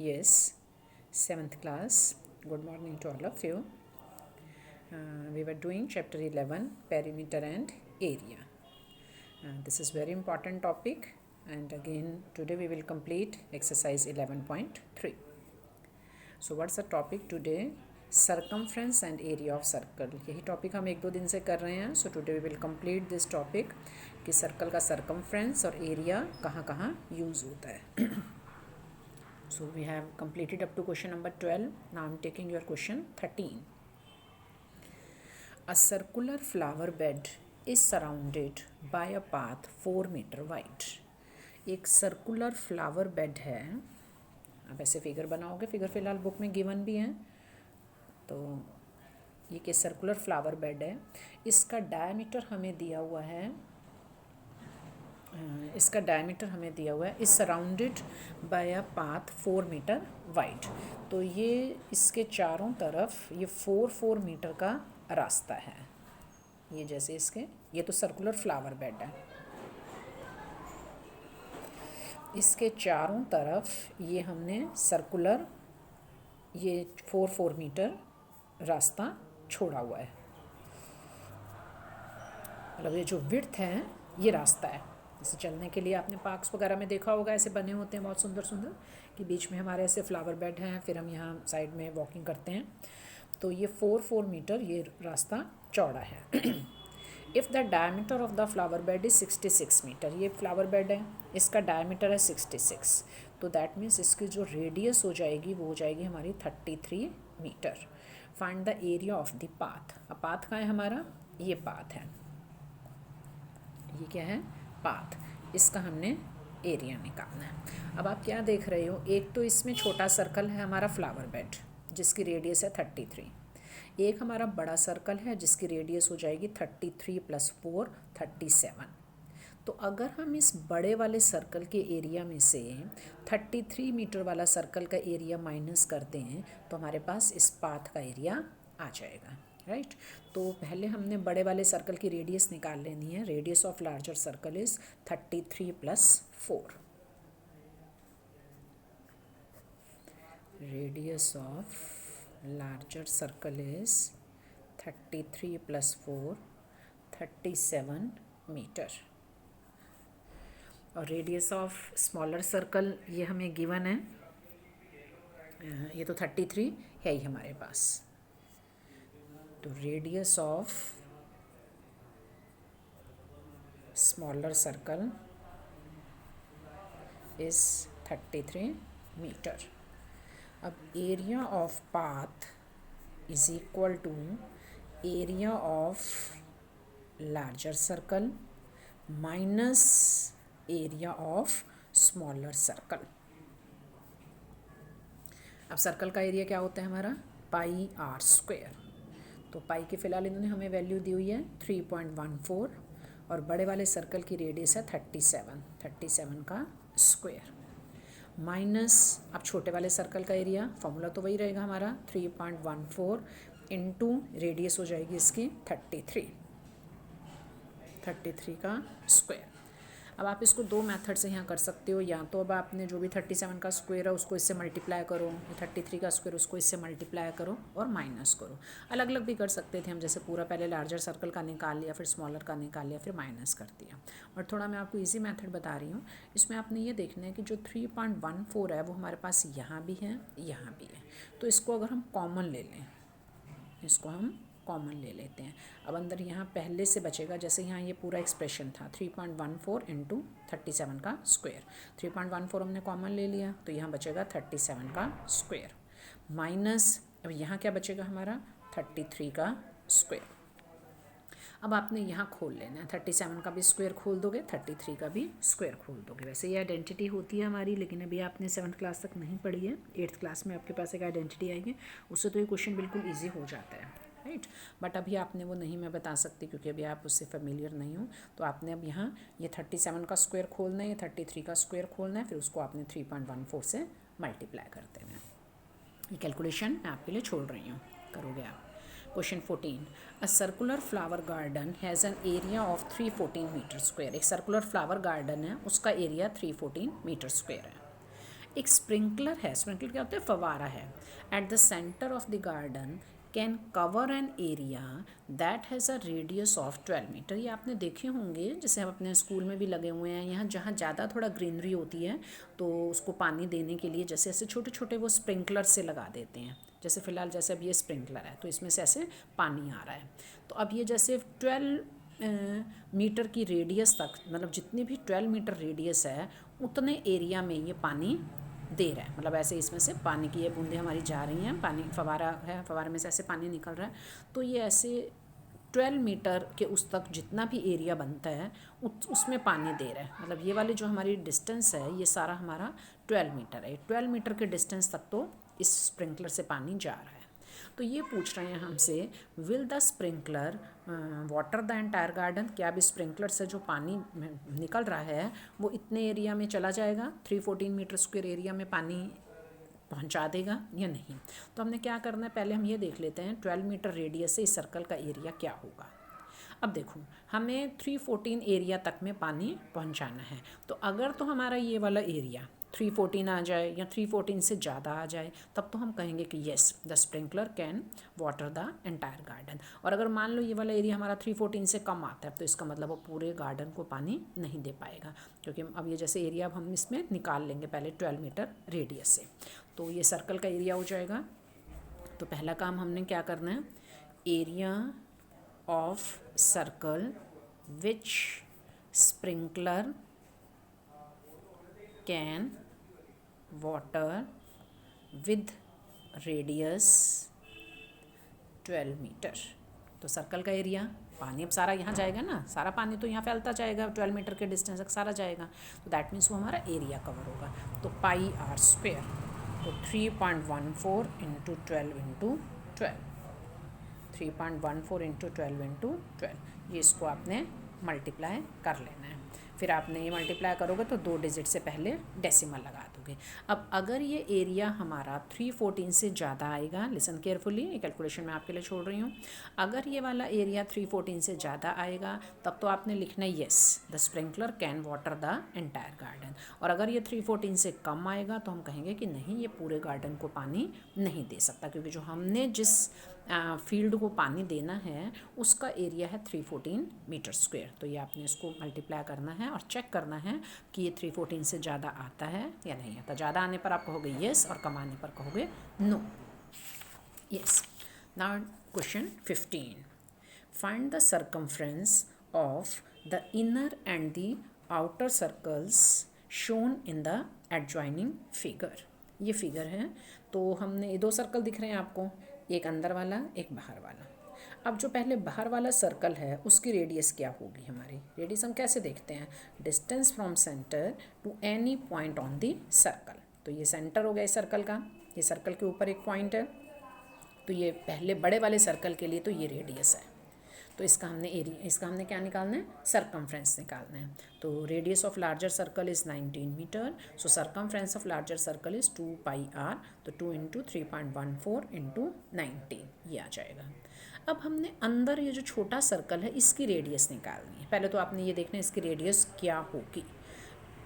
Yes, 7th class. Good morning to all of you. We were doing chapter 11, perimeter and area. This is very important topic, and again today we will complete exercise 11.3. So what's the topic today? Circumference and area of circle. यही topic हम एक दो दिन से कर रहे हैं. So today we will complete this topic कि सर्कल का circumference और एरिया कहाँ कहाँ यूज़ होता है. So we have completed up to question number 12. Now I am taking your question 13. A circular flower bed is surrounded by a path 4 meter wide. एक circular flower bed है. आप ऐसे figure बनाओगे. Figure फ़िलहाल book में given भी हैं. तो ये कि सर्कुलर फ्लावर बेड है. इसका डायमीटर हमें दिया हुआ है. Is surrounded by a path 4 metre wide. तो ये इसके चारों तरफ ये 4 मीटर का रास्ता है. ये जैसे इसके ये तो सर्कुलर फ्लावर बेड है. इसके चारों तरफ ये हमने सर्कुलर ये 4 मीटर रास्ता छोड़ा हुआ है. मतलब ये जो विड्थ है ये रास्ता है. जैसे चलने के लिए आपने पार्क्स वगैरह में देखा होगा, ऐसे बने होते हैं बहुत सुंदर सुंदर कि बीच में हमारे ऐसे फ्लावर बेड हैं, फिर हम यहाँ साइड में वॉकिंग करते हैं. तो ये 4 मीटर ये रास्ता चौड़ा है. If the diameter of the flower bed is 66 metre. ये फ्लावर बेड है, इसका डायमीटर है 66. तो दैट मीन्स इसकी जो रेडियस हो जाएगी वो हो जाएगी हमारी 33 metre. Find the area of the path. अब पाथ कहाँ है हमारा? ये पाथ है. ये क्या है? पाथ. इसका हमने एरिया निकालना है. अब आप क्या देख रहे हो? एक तो इसमें छोटा सर्कल है हमारा फ्लावर बेड जिसकी रेडियस है 33. एक हमारा बड़ा सर्कल है जिसकी रेडियस हो जाएगी 33 + 4 37. तो अगर हम इस बड़े वाले सर्कल के एरिया में से 33 मीटर वाला सर्कल का एरिया माइनस करते हैं तो हमारे पास इस पाथ का एरिया आ जाएगा. राइट. तो पहले हमने बड़े वाले सर्कल की रेडियस निकाल लेनी है. Radius of larger circle is 33 + 4. Radius of larger circle is 33 + 4 37 metre. और रेडियस ऑफ स्मॉलर सर्कल ये हमें गिवन है. ये तो 33 है ही हमारे पास. तो radius of smaller circle is 33 metre. अब area of path is equal to area of larger circle minus area of smaller circle. अब सर्कल का एरिया क्या होता है हमारा? πr². तो पाई की फ़िलहाल इन्होंने हमें वैल्यू दी हुई है 3.14 और बड़े वाले सर्कल की रेडियस है 37 का स्क्वायर माइनस. अब छोटे वाले सर्कल का एरिया फॉर्मूला तो वही रहेगा हमारा 3.14 इंटू रेडियस हो जाएगी इसकी 33 का स्क्वायर. अब आप इसको दो मेथड से यहाँ कर सकते हो. या तो अब आपने जो भी 37 का स्क्वायर है उसको इससे मल्टीप्लाई करो, 33 का स्क्वायर उसको इससे मल्टीप्लाई करो और माइनस करो. अलग अलग भी कर सकते थे हम. जैसे पूरा पहले लार्जर सर्कल का निकाल लिया, फिर स्मॉलर का निकाल लिया, फिर माइनस कर दिया. और थोड़ा मैं आपको ईजी मेथड बता रही हूँ. इसमें आपने ये देखना है कि जो 3.14 है वो हमारे पास यहाँ भी है, यहाँ भी है. तो इसको अगर हम कॉमन ले लें, इसको हम कॉमन ले लेते हैं. अब अंदर यहाँ पहले से बचेगा, जैसे यहाँ ये पूरा एक्सप्रेशन था 3.14 इंटू 37 का स्क्वायर. 3.14 हमने कॉमन ले लिया तो यहाँ बचेगा 37 का स्क्वायर माइनस. अब यहाँ क्या बचेगा हमारा? 33 का स्क्वायर. अब आपने यहाँ खोल लेना है. 37 का भी स्क्वायर खोल दोगे, 33 का भी स्क्वायर खोल दोगे. वैसे ये आइडेंटिटी होती है हमारी, लेकिन अभी आपने 7th क्लास तक नहीं पढ़ी है. 8th क्लास में आपके पास एक आइडेंटिटी आएगी, उससे तो ये क्वेश्चन बिल्कुल ईजी हो जाता है. राइट. बट अभी आपने वो नहीं मैं बता सकती क्योंकि अभी आप उससे फेमिलियर नहीं हो. तो आपने अब यहाँ ये 37 का स्क्वायर खोलना है, ये 33 का स्क्वायर खोलना है, फिर उसको आपने 3.14 से मल्टीप्लाई कर देना है. ये कैलकुलेशन मैं आपके लिए छोड़ रही हूँ, करोगे आप. Question 14. A circular flower garden has an area of 314 metre square. एक सर्कुलर फ्लावर गार्डन है, उसका एरिया 314 मीटर स्क्वायर है. एक स्प्रिंकलर है, स्प्रिंकलर क्या होता है, फवारा है, at the centre of the garden can cover an area that has a radius of 12 metre. ये आपने देखे होंगे, जैसे हम अपने स्कूल में भी लगे हुए हैं, यहाँ जहाँ ज़्यादा थोड़ा ग्रीनरी होती है तो उसको पानी देने के लिए जैसे ऐसे छोटे छोटे वो स्प्रिंकलर से लगा देते हैं। जैसे फ़िलहाल जैसे अब ये स्प्रिंकलर है तो इसमें से ऐसे पानी आ रहा है। तो अब ये जैसे 12 मीटर की रेडियस तक, मतलब जितनी भी 12 मीटर रेडियस है उतने एरिया में ये पानी दे रहा है। मतलब ऐसे इसमें से पानी की ये बूंदें हमारी जा रही हैं, पानी फवारा है, फवारे में से ऐसे पानी निकल रहा है। तो ये ऐसे 12 मीटर के उस तक जितना भी एरिया बनता है उसमें पानी दे रहा है। मतलब ये वाली जो हमारी डिस्टेंस है ये सारा हमारा 12 मीटर है। 12 मीटर के डिस्टेंस तक तो इस स्प्रिंकलर से पानी जा रहा है। तो ये पूछ रहे हैं हमसे, will the sprinkler water the entire garden, क्या अब स्प्रिंकलर से जो पानी निकल रहा है वो इतने एरिया में चला जाएगा, 314 मीटर स्क्वायर एरिया में पानी पहुंचा देगा या नहीं। तो हमने क्या करना है, पहले हम ये देख लेते हैं 12 मीटर रेडियस से इस सर्कल का एरिया क्या होगा। अब देखो हमें 314 एरिया तक में पानी पहुंचाना है। तो अगर तो हमारा ये वाला एरिया 314 आ जाए या 314 से ज़्यादा आ जाए तब तो हम कहेंगे कि yes the sprinkler can water the entire garden. और अगर मान लो ये वाला एरिया हमारा 314 से कम आता है तो इसका मतलब वो पूरे गार्डन को पानी नहीं दे पाएगा, क्योंकि अब ये जैसे एरिया अब हम इसमें निकाल लेंगे पहले 12 मीटर रेडियस से। तो ये सर्कल का एरिया हो जाएगा। तो पहला काम हमने क्या करना है, area of circle which sprinkler can water with radius 12 metre. तो सर्कल का एरिया, पानी अब सारा यहाँ जाएगा ना, सारा पानी तो यहाँ फैलता जाएगा 12 मीटर के डिस्टेंस तक सारा जाएगा, तो दैट मीन्स वो हमारा एरिया कवर होगा। तो पाई आर स्क्वेयर, तो 3.14 इंटू 12 इंटू 12, 3.14 इंटू 12 इंटू 12, ये इसको आपने मल्टीप्लाई कर लेना है। फिर आपने ये मल्टीप्लाई करोगे तो 2 डिजिट से पहले डेसिमल लगा दोगे। अब अगर ये एरिया हमारा 314 से ज़्यादा आएगा, लिसन केयरफुली, ये कैलकुलेशन मैं आपके लिए छोड़ रही हूँ। अगर ये वाला एरिया 314 से ज़्यादा आएगा तब तो आपने लिखना है yes the sprinkler can water the entire garden. और अगर ये 314 से कम आएगा तो हम कहेंगे कि नहीं, ये पूरे गार्डन को पानी नहीं दे सकता, क्योंकि जो हमने जिस फील्ड को पानी देना है उसका एरिया है 314 मीटर स्क्वायर। तो ये आपने इसको मल्टीप्लाई करना है और चेक करना है कि ये 314 से ज़्यादा आता है या नहीं आता। ज़्यादा आने पर आप कहोगे येस और कम आने पर कहोगे no. Yes. Now question 15, find the circumference of the inner and the outer circles shown in the adjoining figure. ये फिगर है, तो हमने ये 2 सर्कल दिख रहे हैं आपको, एक अंदर वाला एक बाहर वाला। अब जो पहले बाहर वाला सर्कल है उसकी रेडियस क्या होगी, हमारी रेडियस हम कैसे देखते हैं, distance from centre to any point on the circle. तो ये सेंटर हो गया इस सर्कल का, ये सर्कल के ऊपर एक पॉइंट है, तो ये पहले बड़े वाले सर्कल के लिए तो ये रेडियस है। तो इसका हमने क्या निकालना है, सरकमफ्रेंस निकालना है। तो radius of larger circle is 19 metre, so circumference of larger circle is 2 pi r, तो 2 इंटू 3.14 इंटू 19 ये आ जाएगा। अब हमने अंदर ये जो छोटा सर्कल है इसकी रेडियस निकालनी है। पहले तो आपने ये देखना है इसकी रेडियस क्या होगी।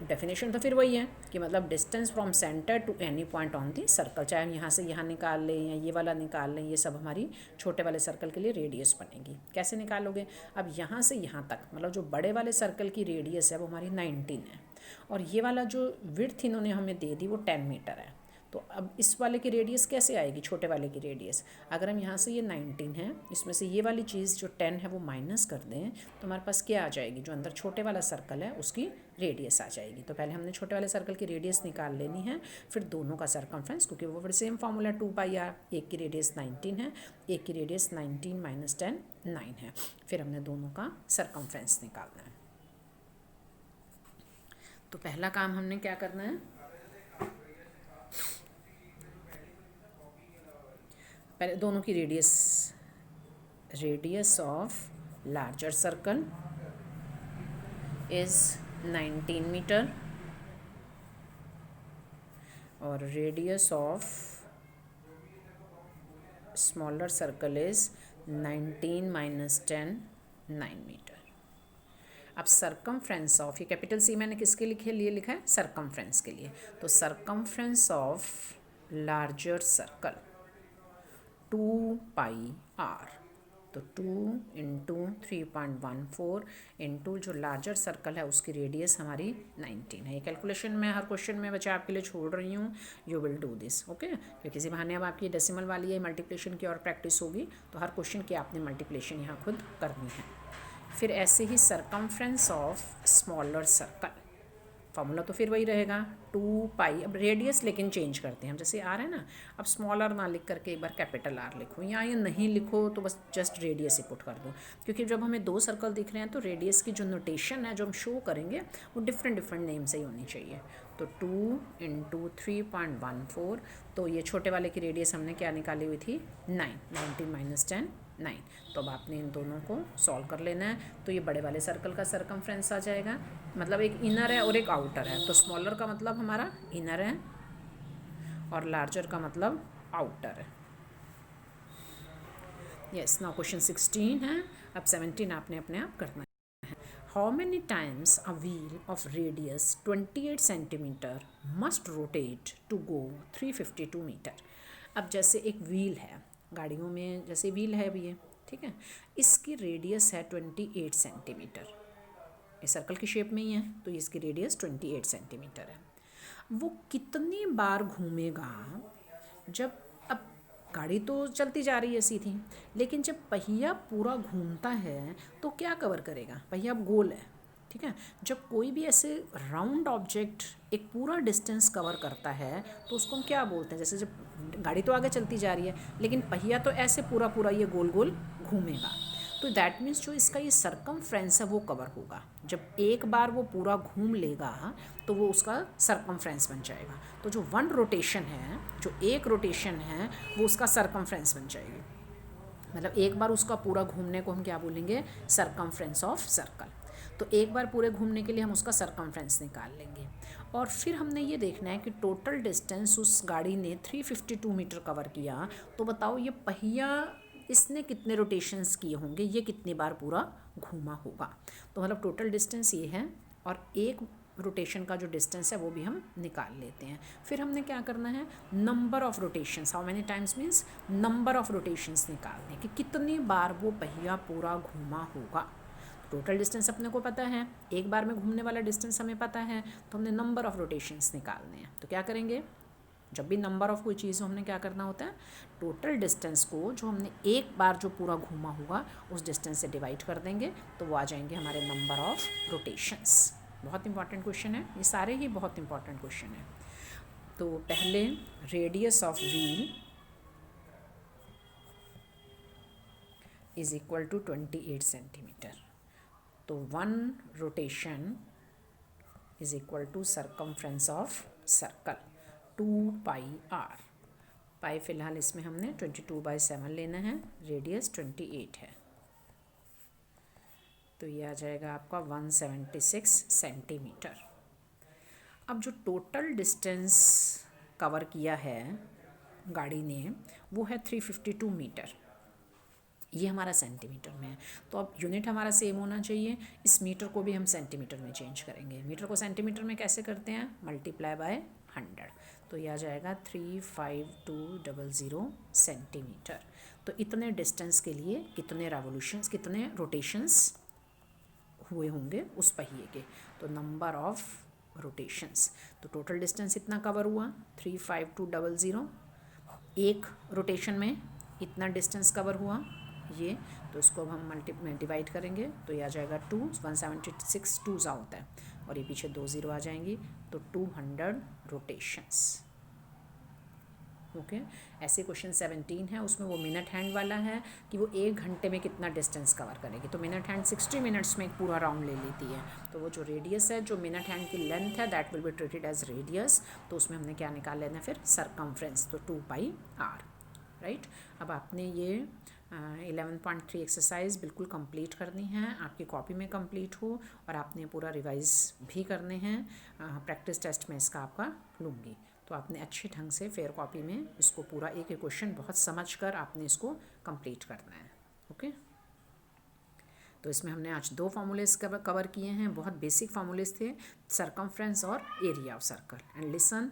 डेफिनेशन तो फिर वही है कि मतलब distance from centre to any point on the circle, चाहे हम यहाँ से यहाँ निकाल लें या ये वाला निकाल लें, ये सब हमारी छोटे वाले सर्कल के लिए रेडियस बनेगी। कैसे निकालोगे, अब यहाँ से यहाँ तक, मतलब जो बड़े वाले सर्कल की रेडियस है वो हमारी 19 है, और ये वाला जो विड्थ इन्होंने हमें दे दी वो 10 मीटर है। तो अब इस वाले की रेडियस कैसे आएगी, छोटे वाले की रेडियस, अगर हम यहाँ से ये 19 है इसमें से ये वाली चीज़ जो 10 है वो माइनस कर दें तो हमारे पास क्या आ जाएगी, जो अंदर छोटे वाला सर्कल है उसकी रेडियस आ जाएगी। तो पहले हमने छोटे वाले सर्कल की रेडियस निकाल लेनी है, फिर दोनों का सरकमफ्रेंस, क्योंकि वो फिर सेम फार्मूला 2 पाई आर, एक की रेडियस 19 है, एक की रेडियस 19 माइनस 10 9 है, फिर हमने दोनों का सरकमफ्रेंस निकालना है। तो पहला काम हमने क्या करना है, पहले दोनों की radius of larger circle is 19 metre और radius of smaller circle is 19 minus 10 9 metre. अब सरकमफ्रेंस ऑफ, ये कैपिटल सी मैंने किसके लिए लिखा है, सरकमफ्रेंस के लिए। तो circumference of larger circle 2πr, तो 2 इंटू 3.14 इंटू जो लार्जर सर्कल है उसकी रेडियस हमारी 19 है। ये कैलकुलेशन मैं हर क्वेश्चन में बच्चे आपके लिए छोड़ रही हूँ, you will do this okay. क्योंकि किसी बहाने अब आपकी डेसिमल वाली है मल्टीप्लिकेशन की और प्रैक्टिस होगी, तो हर क्वेश्चन की आपने मल्टीप्लिकेशन यहाँ खुद करनी है। फिर ऐसे ही circumference of smaller circle, formula तो फिर वही रहेगा 2π, अब रेडियस लेकिन चेंज करते हैं हम, जैसे आर है ना, अब स्मॉल आर ना लिख करके एक बार कैपिटल आर लिखो, या ये नहीं लिखो तो बस जस्ट रेडियस ही पुट कर दो। क्योंकि जब हमें दो सर्कल दिख रहे हैं तो रेडियस की जो नोटेशन है जो हम शो करेंगे वो डिफरेंट डिफरेंट नेम से ही होनी चाहिए। तो 2 इंटू 3.14, तो ये छोटे वाले की रेडियस हमने क्या निकाली हुई थी 9, 19 माइनस 10 9। तो अब आपने इन दोनों को सॉल्व कर लेना है। तो ये बड़े वाले सर्कल का सरकमफ्रेंस आ जाएगा, मतलब एक इनर है और एक आउटर है, तो स्मॉलर का मतलब हमारा इनर है और लार्जर का मतलब आउटर है। यस, नाउ क्वेश्चन 16 है, अब 17 आपने अपने आप करना है। How many times a wheel of radius 28 centimeter must rotate to go 352 meter? अब जैसे एक व्हील है गाड़ियों में, जैसे व्हील है अभी ये, ठीक है, इसकी रेडियस है 28 सेंटीमीटर, ये सर्कल की शेप में ही है तो इसकी रेडियस 28 सेंटीमीटर है। वो कितनी बार घूमेगा जब, अब गाड़ी तो चलती जा रही है सीधी, लेकिन जब पहिया पूरा घूमता है तो क्या कवर करेगा, पहिया अब गोल है, ठीक है, जब कोई भी ऐसे राउंड ऑब्जेक्ट एक पूरा डिस्टेंस कवर करता है तो उसको हम क्या बोलते हैं, जैसे जब गाड़ी तो आगे चलती जा रही है लेकिन पहिया तो ऐसे पूरा पूरा ये गोल गोल घूमेगा, तो दैट मीन्स जो इसका ये सरकमफ्रेंस है वो कवर होगा। जब एक बार वो पूरा घूम लेगा तो वो उसका सरकमफ्रेंस बन जाएगा। तो जो वन रोटेशन है, जो एक रोटेशन है, वो उसका सरकमफ्रेंस बन जाएगी। मतलब एक बार उसका पूरा घूमने को हम क्या बोलेंगे, सरकमफ्रेंस ऑफ सर्कल। तो एक बार पूरे घूमने के लिए हम उसका सरकमफ्रेंस निकाल लेंगे। और फिर हमने ये देखना है कि टोटल डिस्टेंस उस गाड़ी ने 352 मीटर कवर किया, तो बताओ ये पहिया इसने कितने रोटेशंस किए होंगे, ये कितनी बार पूरा घूमा होगा। तो मतलब टोटल डिस्टेंस ये है और एक रोटेशन का जो डिस्टेंस है वो भी हम निकाल लेते हैं। फिर हमने क्या करना है, number of rotations, how many times means number of rotations निकालने कि कितनी बार वो पहिया पूरा घूमा होगा। टोटल डिस्टेंस अपने को पता है, एक बार में घूमने वाला डिस्टेंस हमें पता है, तो हमने नंबर ऑफ़ रोटेशंस निकालने हैं। तो क्या करेंगे, जब भी नंबर ऑफ़ कोई चीज़ हो हमने क्या करना होता है, टोटल डिस्टेंस को जो हमने एक बार जो पूरा घूमा होगा उस डिस्टेंस से डिवाइड कर देंगे, तो वो आ जाएंगे हमारे नंबर ऑफ़ रोटेशंस। बहुत इंपॉर्टेंट क्वेश्चन है, ये सारे ही बहुत इंपॉर्टेंट क्वेश्चन है। तो पहले radius of wheel is equal to 28 centimetre, तो one rotation is equal to circumference of circle 2πr। Pi फिलहाल इसमें हमने 22/7 लेना है, रेडियस 28 है, तो ये आ जाएगा आपका 176 सेंटीमीटर। अब जो टोटल डिस्टेंस कवर किया है गाड़ी ने वो है 352 मीटर, ये हमारा सेंटीमीटर में है। तो अब यूनिट हमारा सेम होना चाहिए, इस मीटर को भी हम सेंटीमीटर में चेंज करेंगे। मीटर को सेंटीमीटर में कैसे करते हैं, मल्टीप्लाई बाय 100, तो यह आ जाएगा 35200 सेंटीमीटर। तो इतने डिस्टेंस के लिए कितने रेवोल्यूशंस, कितने रोटेशंस हुए होंगे उस पहिए के, तो नंबर ऑफ रोटेशंस, तो टोटल डिस्टेंस इतना कवर हुआ 35200, एक रोटेशन में इतना डिस्टेंस कवर हुआ ये, तो इसको अब हम डिवाइड करेंगे तो ये आ जाएगा 2, 176 2 ज़ा होता है और ये पीछे 2 0 आ जाएंगी, तो 200 रोटेशंस। ओके, ऐसे क्वेश्चन 17 है, उसमें वो मिनट हैंड वाला है कि वो एक घंटे में कितना डिस्टेंस कवर करेगी। तो मिनट हैंड 60 मिनट्स में एक पूरा राउंड ले लेती है, तो वो जो रेडियस है, जो मिनट हैंड की लेंथ है, that will be treated as radius. तो उसमें हमने क्या निकाल लेना है फिर, सरकमफ्रेंस, तो 2πr, राइट। अब आपने ये 11.3 एक्सरसाइज बिल्कुल कंप्लीट करनी है, आपकी कॉपी में कंप्लीट हो, और आपने पूरा रिवाइज भी करने हैं। प्रैक्टिस टेस्ट में इसका आपका लूँगी, तो आपने अच्छे ढंग से फेयर कॉपी में इसको पूरा एक एक क्वेश्चन बहुत समझ कर आपने इसको कंप्लीट करना है। ओके, तो इसमें हमने आज 2 फार्मूलेस कवर किए हैं, बहुत बेसिक फार्मूलेस थे, सरकमफ्रेंस और area of circle. And listen,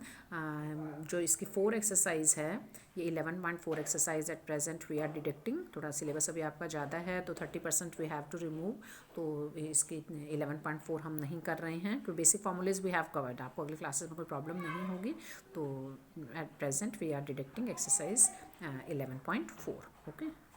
जो इसकी 4 एक्सरसाइज है, ये 11.4 exercise at present we are deducting. थोड़ा सिलेबस अभी आपका ज़्यादा है तो 30% वी हैव टू रिमूव, तो इसकी 11.4 हम नहीं कर रहे हैं क्योंकि basic formulas we have covered. आपको अगले क्लासेस में कोई प्रॉब्लम नहीं होगी। तो at present we are deducting exercise 11.4। Okay.